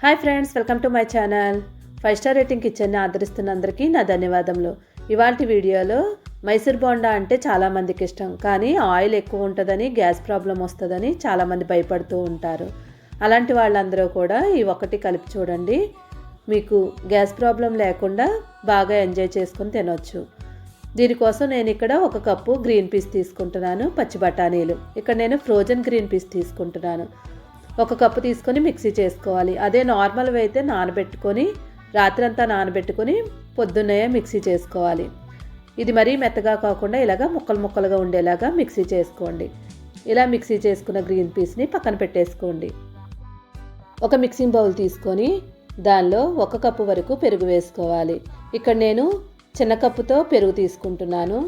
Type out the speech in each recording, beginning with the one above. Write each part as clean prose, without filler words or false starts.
Hi friends, welcome to my channel. 5 star rating కిచెన్ని ఆదరిస్తున్న అందరికీ నా ధన్యవాదములు. ఇవాల్టి వీడియోలో మైసూర్ బోండా అంటే చాలామందికి ఇష్టం, కానీ ఆయిల్ ఎక్కువ ఉంటుందని, గ్యాస్ ప్రాబ్లం వస్తుందని చాలామంది భయపడుతూ ఉంటారు. అలాంటి వాళ్ళందరూ కూడా ఈ ఒకటి కలిపి చూడండి, మీకు గ్యాస్ ప్రాబ్లం లేకుండా బాగా ఎంజాయ్ చేసుకొని తినొచ్చు. దీనికోసం నేను ఇక్కడ 1 కప్పు గ్రీన్ పీస్ తీసుకుంటున్నాను. పచ్చి బఠానీలు ఇక్కడ నేను ఫ్రోజన్ గ్రీన్ పీస్ తీసుకుంటున్నాను. 1 కప్పు తీసుకొని మిక్సీ చేసుకోవాలి. అదే నార్మల్వి అయితే నానబెట్టుకొని రాత్రంతా నానబెట్టుకొని పొద్దున్నే మిక్సీ చేసుకోవాలి. ఇది మరీ మెత్తగా కాకుండా ఇలాగా ముక్కలుగా ఉండేలాగా మిక్సీ చేసుకోండి. ఇలా మిక్సీ చేసుకున్న గ్రీన్ పీస్ని పక్కన పెట్టేసుకోండి. ఒక మిక్సింగ్ బౌల్ తీసుకొని దానిలో 1 కప్పు వరకు పెరుగు వేసుకోవాలి. ఇక్కడ నేను చిన్న కప్పుతో పెరుగు తీసుకుంటున్నాను.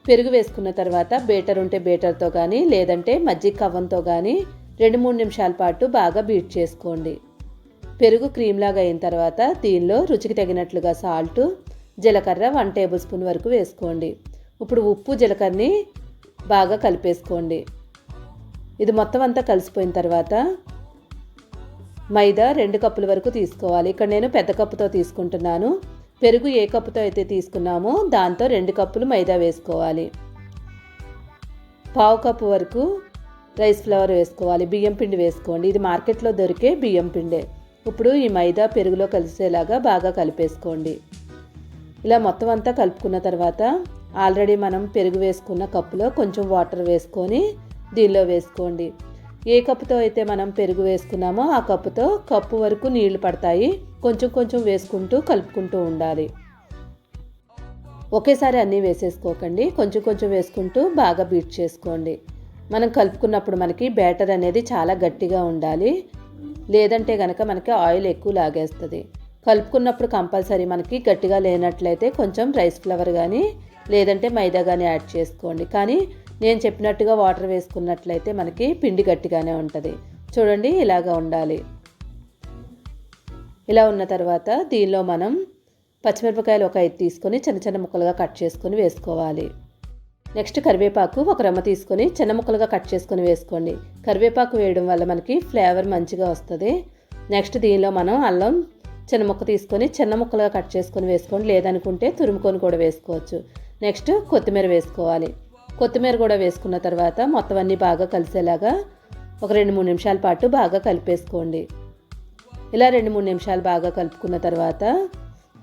పెరుగు వేసుకున్న తర్వాత బేటర్ ఉంటే బేటర్తో కానీ, లేదంటే మజ్జిగ కవ్వంతో కానీ 2-3 నిమిషాల పాటు బాగా బీట్ చేసుకోండి. పెరుగు క్రీమ్ లాగా అయిన తర్వాత దీనిలో రుచికి తగినట్లుగా సాల్ట్, జీలకర్ర 1 టేబుల్ స్పూన్ వరకు వేసుకోండి. ఇప్పుడు ఉప్పు, జీలకర్రని బాగా కలిపేసుకోండి. ఇది మొత్తం అంతా కలిసిపోయిన తర్వాత మైదా 2 కప్పుల వరకు తీసుకోవాలి. ఇక్కడ నేను పెద్ద కప్పుతో తీసుకుంటున్నాను. పెరుగు ఏ కప్పుతో అయితే తీసుకున్నామో దాంతో 2 కప్పులు మైదా వేసుకోవాలి. 1/2 కప్పు వరకు రైస్ ఫ్లవర్ వేసుకోవాలి. బియ్యం పిండి వేసుకోండి. ఇది మార్కెట్లో దొరికే బియ్యం పిండే. ఇప్పుడు ఈ మైదా పెరుగులో కలిసేలాగా బాగా కలిపేసుకోండి. ఇలా మొత్తం అంతా కలుపుకున్న తర్వాత ఆల్రెడీ మనం పెరుగు వేసుకున్న కప్పులో కొంచెం వాటర్ వేసుకొని దీనిలో వేసుకోండి. ఏ కప్పుతో అయితే మనం పెరుగు వేసుకున్నామో ఆ కప్పుతో కప్పు వరకు నీళ్లు పడతాయి. కొంచెం వేసుకుంటూ కలుపుకుంటూ ఉండాలి. ఒకేసారి అన్నీ వేసేసుకోకండి, కొంచెం వేసుకుంటూ బాగా బీట్ చేసుకోండి. మనం కలుపుకున్నప్పుడు మనకి బ్యాటర్ అనేది చాలా గట్టిగా ఉండాలి, లేదంటే కనుక మనకి ఆయిల్ ఎక్కువ లాగేస్తుంది. కలుపుకున్నప్పుడు కంపల్సరీ మనకి గట్టిగా లేనట్లయితే కొంచెం రైస్ ఫ్లవర్ కానీ లేదంటే మైదా కానీ యాడ్ చేసుకోండి. కానీ నేను చెప్పినట్టుగా వాటర్ వేసుకున్నట్లయితే మనకి పిండి గట్టిగానే ఉంటుంది. చూడండి, ఇలాగా ఉండాలి. ఇలా ఉన్న తర్వాత దీనిలో మనం పచ్చిమిరపకాయలు 1 తీసుకొని చిన్న ముక్కలుగా కట్ చేసుకొని వేసుకోవాలి. నెక్స్ట్ కరివేపాకు 1 రెమ్మ తీసుకొని చిన్న ముక్కలుగా కట్ చేసుకొని వేసుకోండి. కరివేపాకు వేయడం వల్ల మనకి ఫ్లేవర్ మంచిగా వస్తుంది. నెక్స్ట్ దీనిలో మనం అల్లం చిన్న ముక్క తీసుకొని చిన్న ముక్కలుగా కట్ చేసుకొని వేసుకోండి, లేదనుకుంటే తురుముకొని కూడా వేసుకోవచ్చు. నెక్స్ట్ కొత్తిమీర వేసుకోవాలి. కొత్తిమీర కూడా వేసుకున్న తర్వాత మొత్తం అన్నీ బాగా కలిసేలాగా ఒక 2-3 నిమిషాల పాటు బాగా కలిపేసుకోండి. ఇలా 2-3 నిమిషాలు బాగా కలుపుకున్న తర్వాత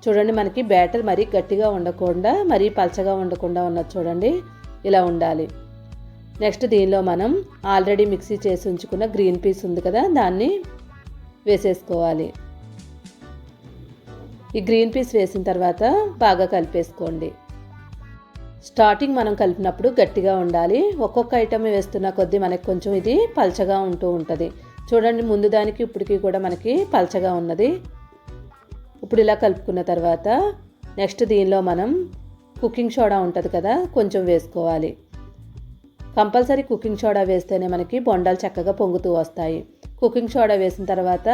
చూడండి, మనకి బ్యాటర్ మరీ గట్టిగా ఉండకుండా మరీ పలచగా ఉండకుండా ఉన్నది. చూడండి, ఇలా ఉండాలి. నెక్స్ట్ దీనిలో మనం ఆల్రెడీ మిక్సీ చేసి ఉంచుకున్న గ్రీన్ పీస్ ఉంది కదా, దాన్ని వేసేసుకోవాలి. ఈ గ్రీన్ పీస్ వేసిన తర్వాత బాగా కలిపేసుకోండి. స్టార్టింగ్ మనం కలిపినప్పుడు గట్టిగా ఉండాలి. ఒక్కొక్క ఐటమ్ వేస్తున్న కొద్దీ మనకి కొంచెం ఇది పలచగా ఉంటూ ఉంటుంది. చూడండి, ముందు దానికి ఇప్పటికి కూడా మనకి పలచగా ఉన్నది. ఇప్పుడు ఇలా కలుపుకున్న తర్వాత నెక్స్ట్ దీనిలో మనం కుకింగ్ సోడా ఉంటుంది కదా, కొంచెం వేసుకోవాలి. కంపల్సరీ కుకింగ్ సోడా వేస్తేనే మనకి బొండాలు చక్కగా పొంగుతూ వస్తాయి. కుకింగ్ సోడా వేసిన తర్వాత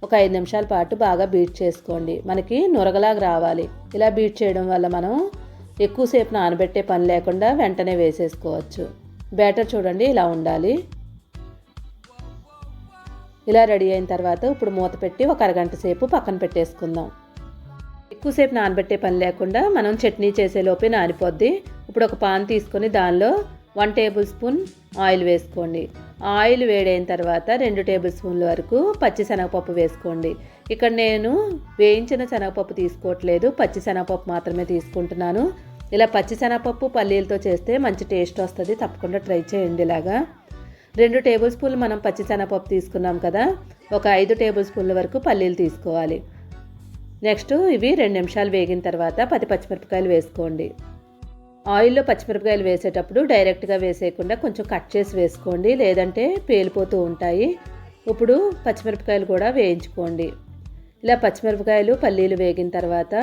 ఒక 5 నిమిషాల పాటు బాగా బీట్ చేసుకోండి. మనకి నురగలాగా రావాలి. ఇలా బీట్ చేయడం వల్ల మనం ఎక్కువసేపు నానబెట్టే పని లేకుండా వెంటనే వేసేసుకోవచ్చు. బ్యాటర్ చూడండి, ఇలా ఉండాలి. ఇలా రెడీ అయిన తర్వాత ఇప్పుడు మూత పెట్టి ఒక అరగంట సేపు పక్కన పెట్టేసుకుందాం. ఎక్కువసేపు నానబెట్టే పని లేకుండా మనం చట్నీ చేసే లోపే నానిపోద్ది. ఇప్పుడు ఒక పాన్ తీసుకొని దానిలో 1 టేబుల్ స్పూన్ ఆయిల్ వేసుకోండి. ఆయిల్ వేడైన తర్వాత 2 టేబుల్ స్పూన్ల వరకు పచ్చి శనగపప్పు వేసుకోండి. ఇక్కడ నేను వేయించిన శనగపప్పు తీసుకోవట్లేదు, పచ్చి శనగపప్పు మాత్రమే తీసుకుంటున్నాను. ఇలా పచ్చి శనగపప్పు పల్లీలతో చేస్తే మంచి టేస్ట్ వస్తుంది, తప్పకుండా ట్రై చేయండి. ఇలాగా 2 టేబుల్ స్పూన్లు మనం పచ్చి శనగపప్పు తీసుకున్నాం కదా, ఒక 5 టేబుల్ స్పూన్ల వరకు పల్లీలు తీసుకోవాలి. నెక్స్ట్ ఇవి 2 నిమిషాలు వేగిన తర్వాత 10 పచ్చిమిరపకాయలు వేసుకోండి. ఆయిల్లో పచ్చిమిరపకాయలు వేసేటప్పుడు డైరెక్ట్గా వేసేయకుండా కొంచెం కట్ చేసి వేసుకోండి, లేదంటే పేలిపోతూ ఉంటాయి. ఇప్పుడు పచ్చిమిరపకాయలు కూడా వేయించుకోండి. ఇలా పచ్చిమిరపకాయలు పల్లీలు వేగిన తర్వాత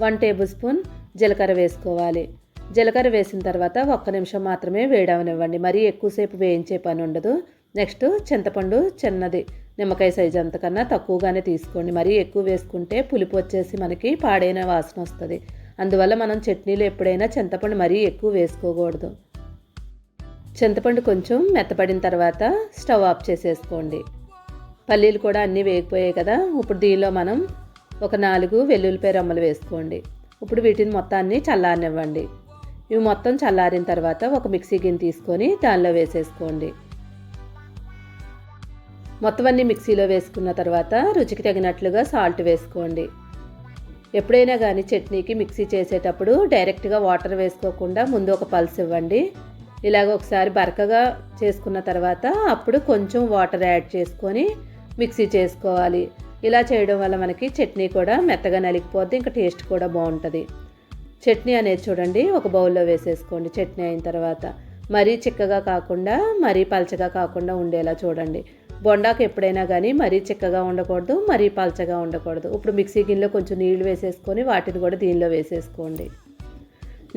1 టేబుల్ స్పూన్ జీలకర్ర వేసుకోవాలి. జీలకర్ర వేసిన తర్వాత 1 నిమిషం మాత్రమే వేడవనివ్వండి, మరీ ఎక్కువసేపు వేయించే పని ఉండదు. నెక్స్ట్ చింతపండు చిన్నది, నిమ్మకాయ సైజు అంతకన్నా తక్కువగానే తీసుకోండి. మరీ ఎక్కువ వేసుకుంటే పులుపు వచ్చేసి మనకి పాడైన వాసన వస్తుంది. అందువల్ల మనం చట్నీలో ఎప్పుడైనా చింతపండు మరీ ఎక్కువ వేసుకోకూడదు. చింతపండు కొంచెం మెత్తపడిన తర్వాత స్టవ్ ఆఫ్ చేసేసుకోండి. పల్లీలు కూడా అన్నీ వేగిపోయాయి కదా. ఇప్పుడు దీనిలో మనం ఒక 4 వెల్లుల్లిపాయ రెమ్మలు వేసుకోండి. ఇప్పుడు వీటిని మొత్తాన్ని చల్లారనివ్వండి. ఇవి మొత్తం చల్లారిన తర్వాత ఒక మిక్సీ గిన్నె తీసుకొని దానిలో వేసేసుకోండి. మొత్తం అన్నీ మిక్సీలో వేసుకున్న తర్వాత రుచికి తగినట్లుగా సాల్ట్ వేసుకోండి. ఎప్పుడైనా కానీ చట్నీకి మిక్సీ చేసేటప్పుడు డైరెక్ట్గా వాటర్ వేసుకోకుండా ముందు ఒక పల్స్ ఇవ్వండి. ఇలాగ ఒకసారి బరకగా చేసుకున్న తర్వాత అప్పుడు కొంచెం వాటర్ యాడ్ చేసుకొని మిక్సీ చేసుకోవాలి. ఇలా చేయడం వల్ల మనకి చట్నీ కూడా మెత్తగా నలిగిపోద్ది, ఇంకా టేస్ట్ కూడా బాగుంటుంది. చట్నీ అనేది చూడండి ఒక బౌల్లో వేసేసుకోండి. చట్నీ అయిన తర్వాత మరీ చిక్కగా కాకుండా మరీ పలచగా కాకుండా ఉండేలా చూడండి. బొండాకు ఎప్పుడైనా కానీ మరీ చిక్కగా ఉండకూడదు, మరీ పలచగా ఉండకూడదు. ఇప్పుడు మిక్సీ గిన్నెలో కొంచెం నీళ్లు వేసేసుకొని వాటిని కూడా దీనిలో వేసేసుకోండి.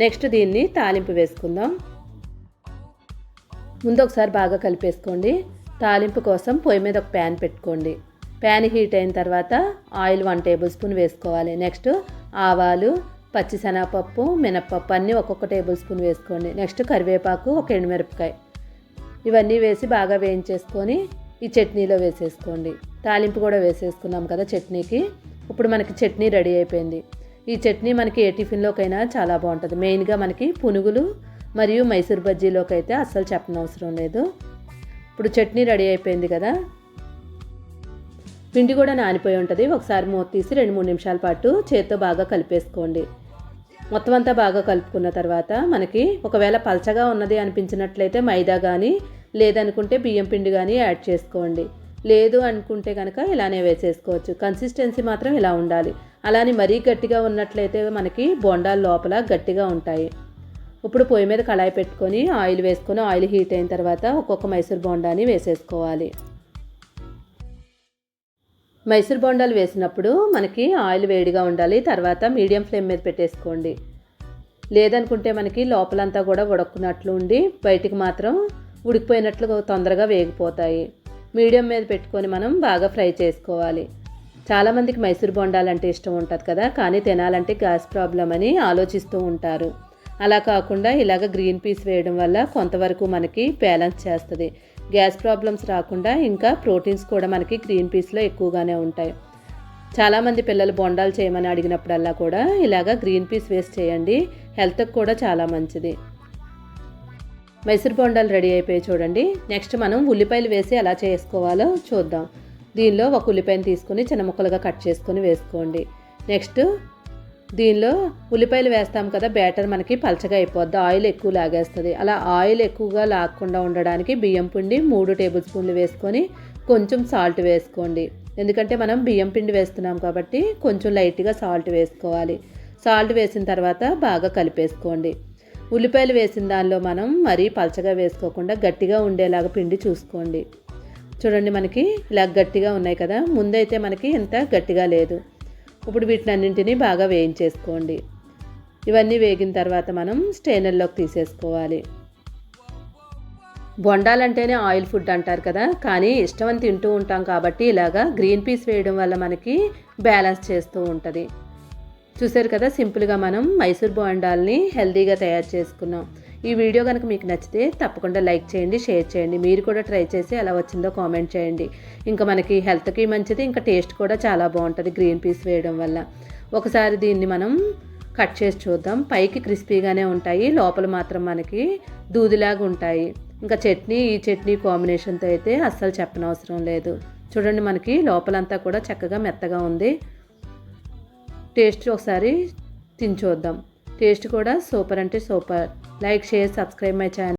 నెక్స్ట్ దీన్ని తాలింపు వేసుకుందాం. ముందు ఒకసారి బాగా కలిపేసుకోండి. తాలింపు కోసం పొయ్యి మీద ఒక ప్యాన్ పెట్టుకోండి. ప్యాన్ హీట్ అయిన తర్వాత ఆయిల్ 1 టేబుల్ స్పూన్ వేసుకోవాలి. నెక్స్ట్ ఆవాలు, పచ్చిశనగపప్పు, మినప్పప్పు అన్నీ ఒక్కొక్క టేబుల్ స్పూన్ వేసుకోండి. నెక్స్ట్ కరివేపాకు, ఒక ఎండుమిరపకాయ ఇవన్నీ వేసి బాగా వేయించేసుకొని ఈ చట్నీలో వేసేసుకోండి. తాలింపు కూడా వేసేసుకున్నాం కదా చట్నీకి. ఇప్పుడు మనకి చట్నీ రెడీ అయిపోయింది. ఈ చట్నీ మనకి ఏ టిఫిన్లోకైనా చాలా బాగుంటుంది. మెయిన్గా మనకి పునుగులు మరియు మైసూర్ బజ్జీలోకి అయితే అస్సలు చెప్పనవసరం లేదు. ఇప్పుడు చట్నీ రెడీ అయిపోయింది కదా. పిండి కూడా నానిపోయి ఉంటుంది. ఒకసారి మూత తీసి 2-3 నిమిషాల పాటు చేత్తో బాగా కలిపేసుకోండి. మొత్తం అంతా బాగా కలుపుకున్న తర్వాత మనకి ఒకవేళ పలచగా ఉన్నది అనిపించినట్లయితే మైదా కానీ లేదనుకుంటే బియ్యం పిండి కానీ యాడ్ చేసుకోండి. లేదు అనుకుంటే కనుక ఇలానే వేసేసుకోవచ్చు. కన్సిస్టెన్సీ మాత్రం ఇలా ఉండాలి. అలానే మరీ గట్టిగా ఉన్నట్లయితే మనకి బొండాలు లోపల గట్టిగా ఉంటాయి. ఇప్పుడు పొయ్యి మీద కళాయి పెట్టుకొని ఆయిల్ వేసుకొని ఆయిల్ హీట్ అయిన తర్వాత ఒక్కొక్క మైసూర్ బొండాని వేసేసుకోవాలి. మైసూర్ బొండాలు వేసినప్పుడు మనకి ఆయిల్ వేడిగా ఉండాలి. తర్వాత మీడియం ఫ్లేమ్ మీద పెట్టేసుకోండి. లేదనుకుంటే మనకి లోపలంతా కూడా ఉడక్కున్నట్లు ఉండి బయటికి మాత్రం ఉడికిపోయినట్లు తొందరగా వేగిపోతాయి. మీడియం మీద పెట్టుకొని మనం బాగా ఫ్రై చేసుకోవాలి. చాలామందికి మైసూర్ బొండాలంటే ఇష్టం ఉంటుంది కదా, కానీ తినాలంటే గ్యాస్ ప్రాబ్లం అని ఆలోచిస్తూ ఉంటారు. అలా కాకుండా ఇలాగ గ్రీన్ పీస్ వేయడం వల్ల కొంతవరకు మనకి బ్యాలెన్స్ చేస్తుంది. గ్యాస్ ప్రాబ్లమ్స్ రాకుండా ఇంకా ప్రోటీన్స్ కూడా మనకి గ్రీన్ పీస్లో ఎక్కువగానే ఉంటాయి. చాలామంది పిల్లలు బొండాలు చేయమని అడిగినప్పుడల్లా కూడా ఇలాగ గ్రీన్ పీస్ వేసి చేయండి. హెల్త్కి కూడా చాలా మంచిది. మైసూర్ బొండాలు రెడీ అయిపోయి చూడండి. నెక్స్ట్ మనం ఉల్లిపాయలు వేసి ఎలా చేసుకోవాలో చూద్దాం. దీనిలో ఒక ఉల్లిపాయను తీసుకొని చిన్న ముక్కలుగా కట్ చేసుకొని వేసుకోండి. నెక్స్ట్ దీనిలో ఉల్లిపాయలు వేస్తాం కదా, బ్యాటర్ మనకి పలచగా అయిపోద్ది, ఆయిల్ ఎక్కువ లాగేస్తుంది. అలా ఆయిల్ ఎక్కువగా లాగకుండా ఉండడానికి బియ్యం పిండి 3 టేబుల్ స్పూన్లు వేసుకొని కొంచెం సాల్ట్ వేసుకోండి. ఎందుకంటే మనం బియ్యం పిండి వేస్తున్నాం కాబట్టి కొంచెం లైట్గా సాల్ట్ వేసుకోవాలి. సాల్ట్ వేసిన తర్వాత బాగా కలిపేసుకోండి. ఉల్లిపాయలు వేసిన దానిలో మనం మరీ పలచగా వేసుకోకుండా గట్టిగా ఉండేలాగా పిండి చూసుకోండి. చూడండి మనకి ఇలా గట్టిగా ఉన్నాయి కదా, ముందైతే మనకి ఇంత గట్టిగా లేదు. ఇప్పుడు వీటిని అన్నింటినీ బాగా వేయించేసుకోండి. ఇవన్నీ వేగిన తర్వాత మనం స్టెయినర్లోకి తీసేసుకోవాలి. బొండాలంటేనే ఆయిల్ ఫుడ్ అంటారు కదా, కానీ ఇష్టమని తింటూ ఉంటాం కాబట్టి ఇలాగా గ్రీన్ పీస్ వేయడం వల్ల మనకి బ్యాలెన్స్ చేస్తూ ఉంటుంది. చూసారు కదా, సింపుల్గా మనం మైసూర్ బొండాల్ని హెల్తీగా తయారు చేసుకున్నాం. ఈ వీడియో కనుక మీకు నచ్చితే తప్పకుండా లైక్ చేయండి, షేర్ చేయండి. మీరు కూడా ట్రై చేసి ఎలా వచ్చిందో కామెంట్ చేయండి. ఇంకా మనకి హెల్త్కి మంచిది, ఇంకా టేస్ట్ కూడా చాలా బాగుంటుంది గ్రీన్ పీస్ వేయడం వల్ల. ఒకసారి దీన్ని మనం కట్ చేసి చూద్దాం. పైకి క్రిస్పీగానే ఉంటాయి, లోపల మాత్రం మనకి దూదిలాగా ఉంటాయి. ఇంకా ఈ చట్నీ కాంబినేషన్తో అయితే అస్సలు చెప్పనవసరం లేదు. చూడండి మనకి లోపలంతా కూడా చక్కగా మెత్తగా ఉంది. టేస్ట్ ఒకసారి తిని చూద్దాం. టేస్ట్ కూడా సూపర్ అంటే super. Like, share, subscribe my channel.